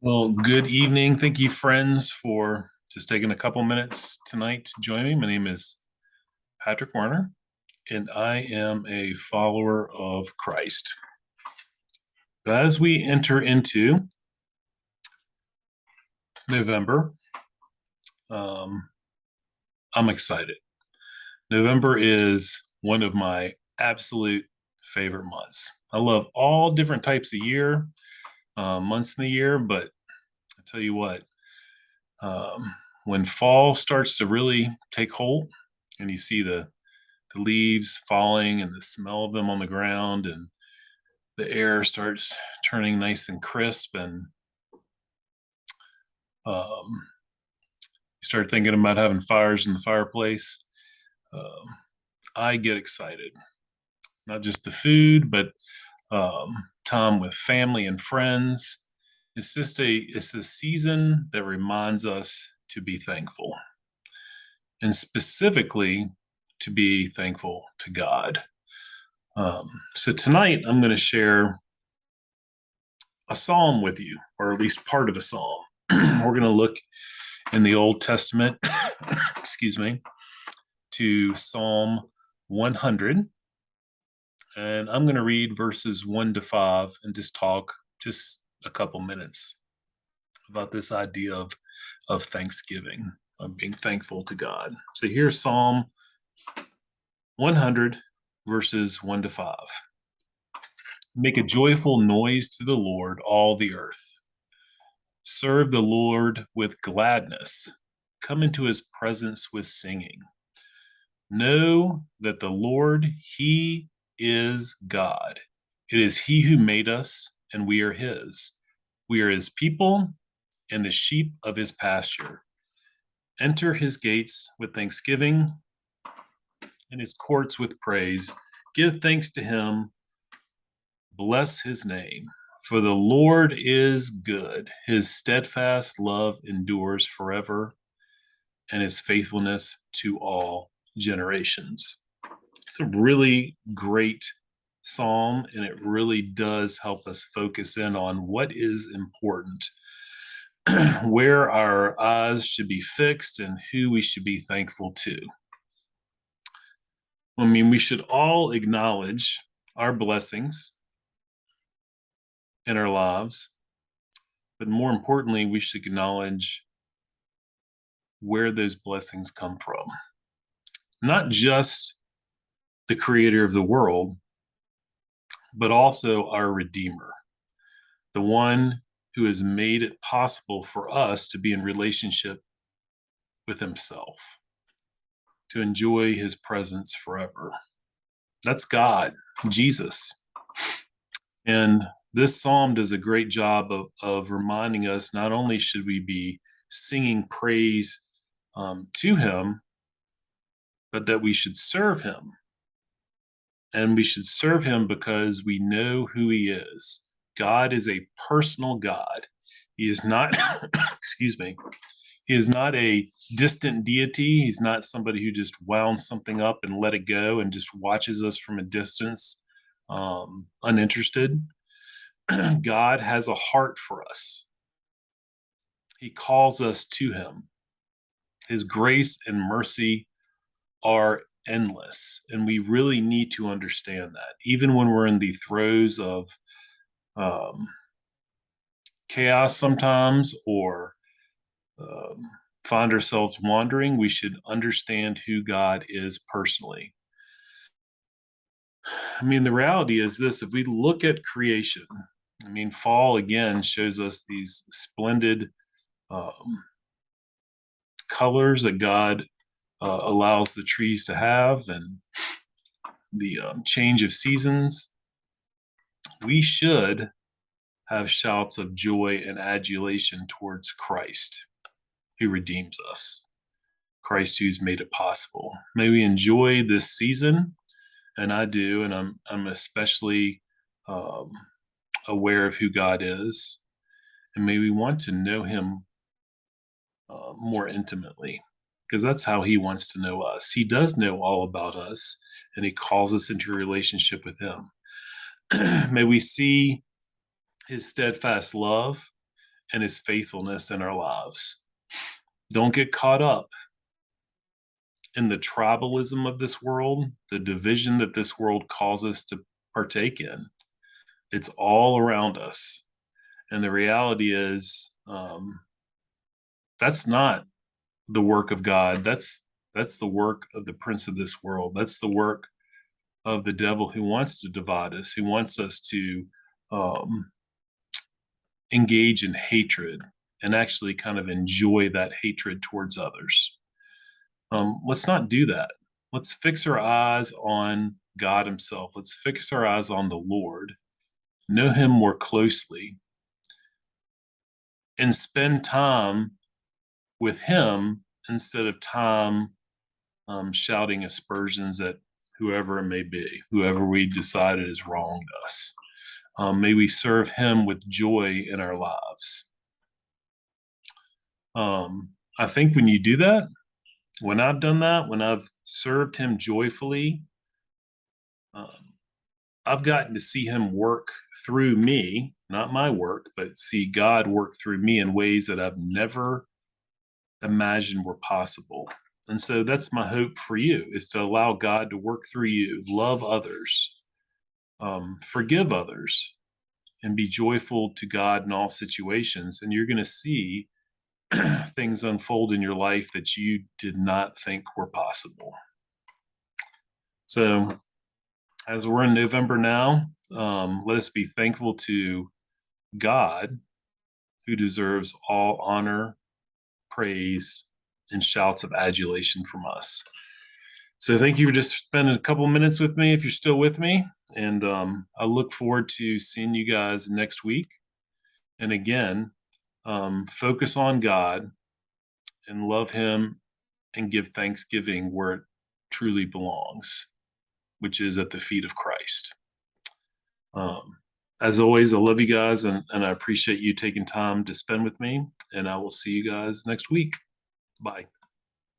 Well, good evening. Thank you, friends, for just taking a couple minutes tonight to join me. My name is Patrick Warner, and I am a follower of Christ. But as we enter into November, um, I'm excited. November is one of my absolute favorite months. I love all different types of months in the year, but I tell you what, um, when fall starts to really take hold and you see the leaves falling and the smell of them on the ground and the air starts turning nice and crisp and you start thinking about having fires in the fireplace. um, I get excited, not just the food but time with family and friends. It's a season that reminds us to be thankful, and specifically to be thankful to God. So tonight I'm going to share a psalm with you, or at least part of a psalm. We're going to look in the Old Testament, excuse me, to Psalm 100. And I'm going to read verses 1 to 5 and just talk just a couple minutes about this idea of thanksgiving, of being thankful to God. So here's Psalm 100, verses 1 to 5. Make a joyful noise to the Lord, all the earth. Serve the Lord with gladness. Come into his presence with singing. Know that the Lord, he is God. It is he who made us, and we are his. We are his people and the sheep of his pasture. Enter his gates with thanksgiving and his courts with praise. Give thanks to him. Bless his name. For the Lord is good. His steadfast love endures forever, and his faithfulness to all generations. It's a really great psalm, and it really does help us focus in on what is important, where our eyes should be fixed, and who we should be thankful to. I mean, we should all acknowledge our blessings in our lives, but more importantly, we should acknowledge where those blessings come from. Not just the creator of the world, but also our Redeemer, the one who has made it possible for us to be in relationship with himself, to enjoy his presence forever. That's God, Jesus. And this psalm does a great job of reminding us not only should we be singing praise to him, but that we should serve him. And we should serve him because we know who he is. God is a personal God. He is not, excuse me, he is not a distant deity. He's not somebody who just wound something up and let it go and just watches us from a distance, uninterested. God has a heart for us. He calls us to him. His grace and mercy are endless, and we really need to understand that. Even when we're in the throes of um, chaos sometimes, or um, find ourselves wandering, we should understand who God is personally. I mean, the reality is this: if we look at creation, I mean, fall again shows us these splendid um, colors that God allows the trees to have, and the change of seasons. We should have shouts of joy and adulation towards Christ, who redeems us, Christ who's made it possible. May we enjoy this season, and I do, and I'm especially um, aware of who God is, and may we want to know Him more intimately, because that's how He wants to know us. He does know all about us, and He calls us into a relationship with Him. May we see His steadfast love and his faithfulness in our lives. Don't get caught up in the tribalism of this world, the division that this world calls us to partake in. It's all around us. And the reality is, that's not the work of God. That's the work of the prince of this world. That's the work of the devil, who wants to divide us, who wants us to um, engage in hatred and actually kind of enjoy that hatred towards others. Let's not do that. Let's fix our eyes on God himself. Let's fix our eyes on the Lord, know him more closely, and spend time with him instead of time shouting aspersions at whoever it may be, whoever we decided has wronged us. May we serve him with joy in our lives. I think when you do that, when I've done that, when I've served him joyfully, I've gotten to see him work through me, not my work, but see God work through me in ways that I've never imagined were possible. And so that's my hope for you, is to allow God to work through you, love others, forgive others, and be joyful to God in all situations. And you're going to see things unfold in your life that you did not think were possible. So as we're in November now, let us be thankful to God, who deserves all honor, praise, and shouts of adulation from us. So thank you for just spending a couple minutes with me, if you're still with me. And I look forward to seeing you guys next week. And again, focus on God and love him and give thanksgiving where it truly belongs, which is at the feet of Christ. As always, I love you guys, and I appreciate you taking time to spend with me, and I will see you guys next week. Bye.